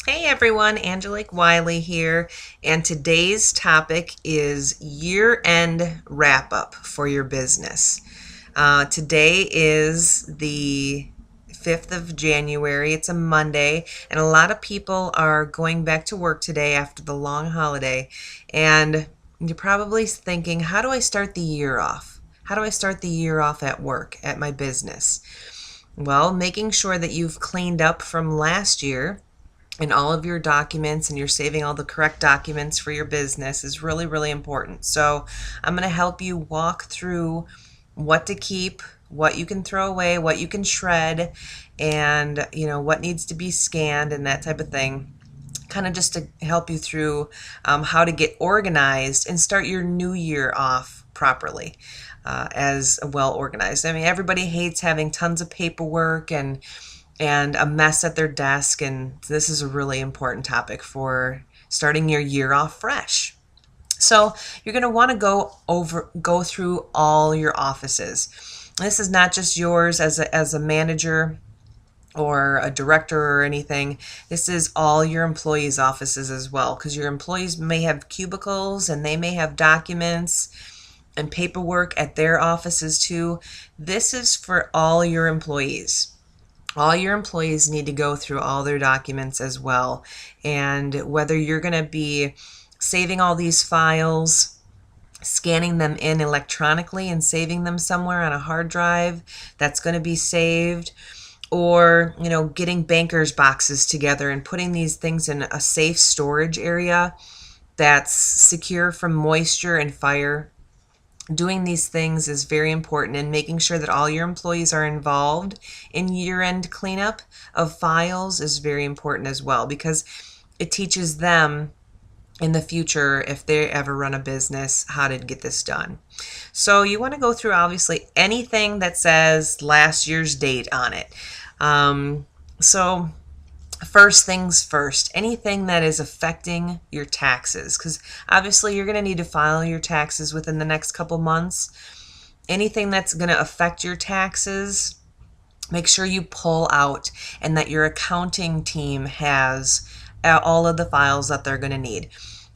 Hey everyone, Angelique Weiley here, and today's topic is year-end wrap-up for your business. Today is the 5th of January. It's a Monday, and a lot of people are going back to work today after the long holiday, and you're probably thinking, how do I start the year off? How do I start the year off at work, at my business? Well, making sure that you've cleaned up from last year in all of your documents and you're saving all the correct documents for your business is really, really important. So I'm going to help you walk through what to keep, what you can throw away, what you can shred, and what needs to be scanned and that type of thing. Kind of just to help you through how to get organized and start your new year off properly, as well organized. I mean, everybody hates having tons of paperwork and a mess at their desk, and this is a really important topic for starting your year off fresh. So you're going to want to go through all your offices. This is not just yours as a manager or a director or anything. This is all your employees' offices as well, because your employees may have cubicles and they may have documents and paperwork at their offices too. This is for all your employees. All your employees need to go through all their documents as well. And whether you're going to be saving all these files, scanning them in electronically and saving them somewhere on a hard drive that's going to be saved, or getting bankers boxes together and putting these things in a safe storage area that's secure from moisture and fire. Doing these things is very important, and making sure that all your employees are involved in year-end cleanup of files is very important as well, because it teaches them in the future, if they ever run a business, how to get this done. So you want to go through obviously anything that says last year's date on it. So first things first, anything that is affecting your taxes, because obviously you're going to need to file your taxes within the next couple months. Anything that's going to affect your taxes, make sure you pull out, and that your accounting team has all of the files that they're going to need.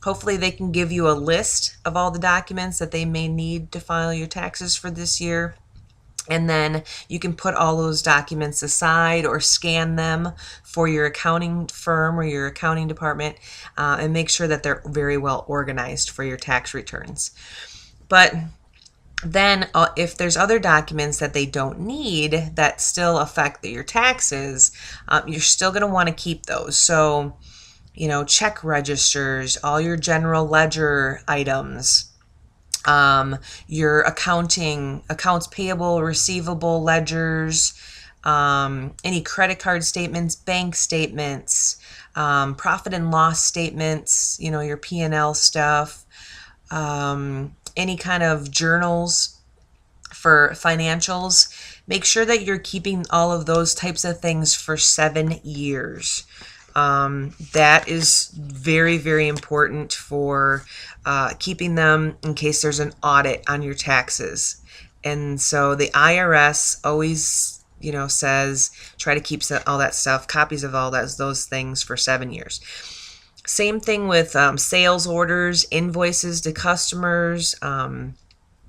Hopefully they can give you a list of all the documents that they may need to file your taxes for this year. And then you can put all those documents aside or scan them for your accounting firm or your accounting department, and make sure that they're very well organized for your tax returns. But then if there's other documents that they don't need that still affect your taxes, you're still going to want to keep those. So, check registers, all your general ledger items, your accounts payable, receivable ledgers, any credit card statements, bank statements, profit and loss statements, your P&L stuff, any kind of journals for financials. Make sure that you're keeping all of those types of things for 7 years. That is very, very important for keeping them in case there's an audit on your taxes. And so the IRS always, says try to keep all that stuff, copies of all those things for 7 years. Same thing with sales orders, invoices to customers,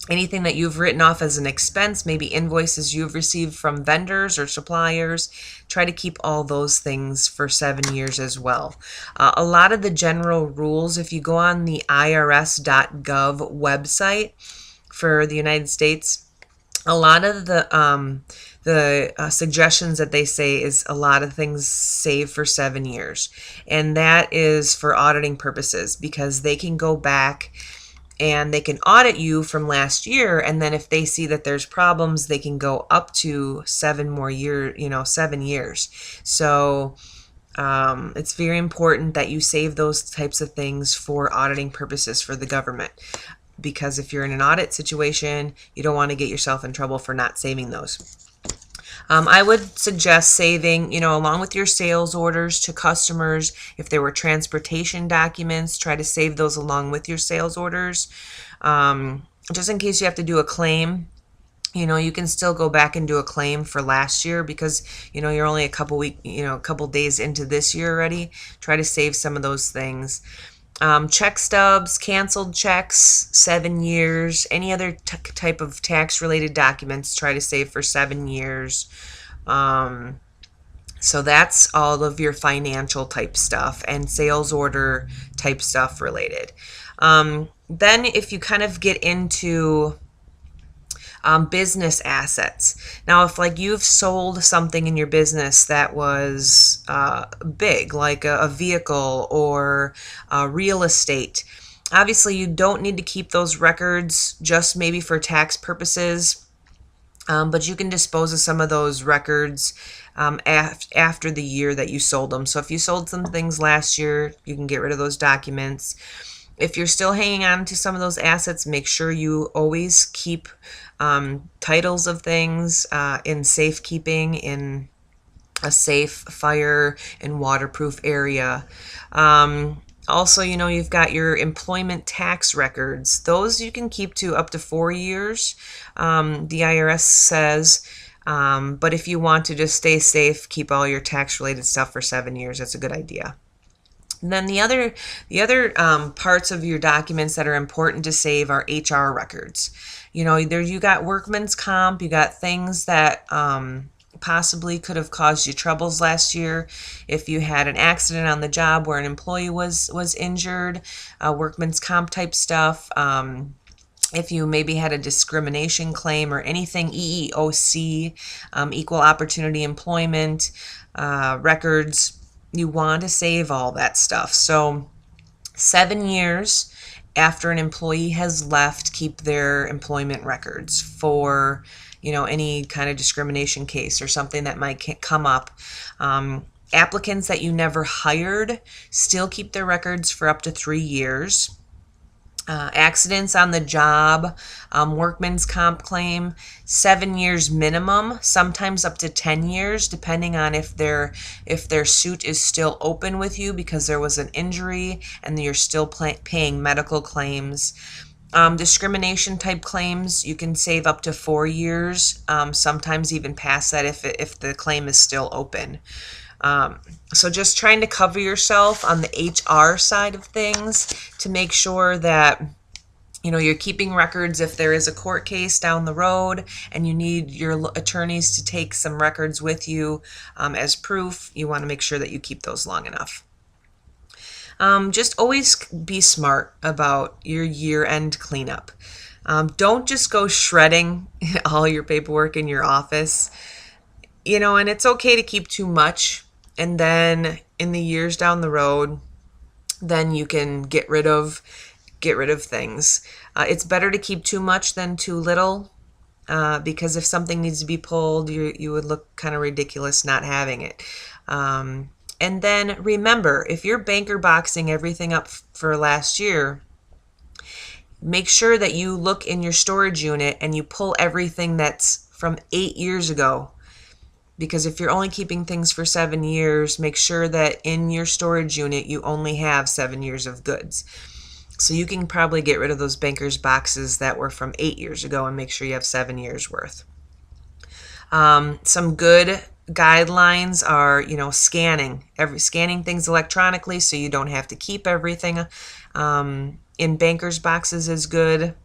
anything that you've written off as an expense, maybe invoices you've received from vendors or suppliers. Try to keep all those things for 7 years as well. A lot of the general rules, if you go on the irs.gov website for the United States, a lot of the suggestions that they say is a lot of things save for 7 years. And that is for auditing purposes, because they can go back and they can audit you from last year, and then if they see that there's problems, they can go up to 7 years. So it's very important that you save those types of things for auditing purposes for the government, because if you're in an audit situation, you don't want to get yourself in trouble for not saving those. I would suggest saving, along with your sales orders to customers. If there were transportation documents, try to save those along with your sales orders, just in case you have to do a claim You can still go back and do a claim for last year because, you're only a couple days into this year already. Try to save some of those things. Check stubs, canceled checks, 7 years, any other type of tax related documents, try to save for 7 years. So that's all of your financial type stuff and sales order type stuff related. Then if you kind of get into business assets. Now, if like you've sold something in your business that was big, like a vehicle or real estate, obviously you don't need to keep those records just maybe for tax purposes, but you can dispose of some of those records after the year that you sold them. So if you sold some things last year, you can get rid of those documents. If you're still hanging on to some of those assets, make sure you always keep titles of things in safekeeping in a safe fire and waterproof area. Also, you've got your employment tax records. Those you can keep to up to 4 years, the IRS says. But if you want to just stay safe, keep all your tax-related stuff for 7 years. That's a good idea. And then the other parts of your documents that are important to save are HR records. There you got workman's comp, you got things that possibly could have caused you troubles last year. If you had an accident on the job where an employee was injured, workman's comp type stuff. If you maybe had a discrimination claim or anything EEOC, equal opportunity employment records, you want to save all that stuff. So 7 years after an employee has left, keep their employment records for, any kind of discrimination case or something that might come up. Applicants that you never hired, still keep their records for up to 3 years. Accidents on the job, workman's comp claim, 7 years minimum, sometimes up to 10 years, depending on if their suit is still open with you because there was an injury and you're still paying medical claims. Discrimination type claims, you can save up to 4 years, sometimes even past that if the claim is still open. So just trying to cover yourself on the HR side of things to make sure that you're keeping records if there is a court case down the road and you need your attorneys to take some records with you as proof. You want to make sure that you keep those long enough. Just always be smart about your year-end cleanup. Don't just go shredding all your paperwork in your office. And it's okay to keep too much. And then in the years down the road, then you can get rid of things. It's better to keep too much than too little, because if something needs to be pulled, you would look kind of ridiculous not having it. And then remember, if you're banker boxing everything up for last year, make sure that you look in your storage unit and you pull everything that's from 8 years ago. Because if you're only keeping things for 7 years, make sure that in your storage unit you only have 7 years of goods. So you can probably get rid of those banker's boxes that were from 8 years ago and make sure you have 7 years worth. Some good guidelines are, scanning things electronically so you don't have to keep everything in banker's boxes is good.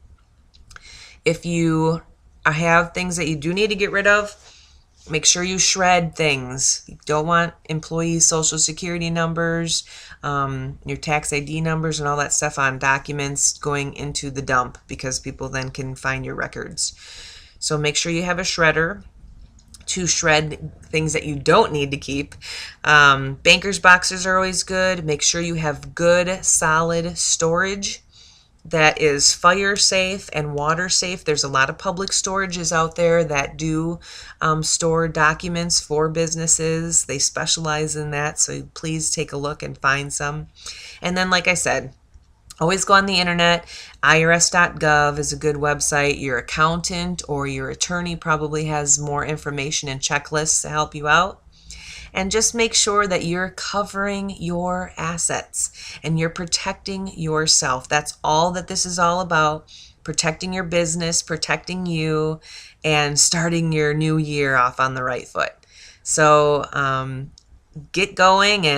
If you have things that you do need to get rid of, make sure you shred things. You don't want employees' social security numbers, your tax ID numbers, and all that stuff on documents going into the dump because people then can find your records. So make sure you have a shredder to shred things that you don't need to keep. Banker's boxes are always good. Make sure you have good, solid storage that is fire safe and water safe. There's a lot of public storages out there that do store documents for businesses. They specialize in that, so please take a look and find some. And then, like I said, always go on the internet. IRS.gov is a good website. Your accountant or your attorney probably has more information and checklists to help you out. And just make sure that you're covering your assets and you're protecting yourself. That's all that this is all about, protecting your business, protecting you, and starting your new year off on the right foot. So get going and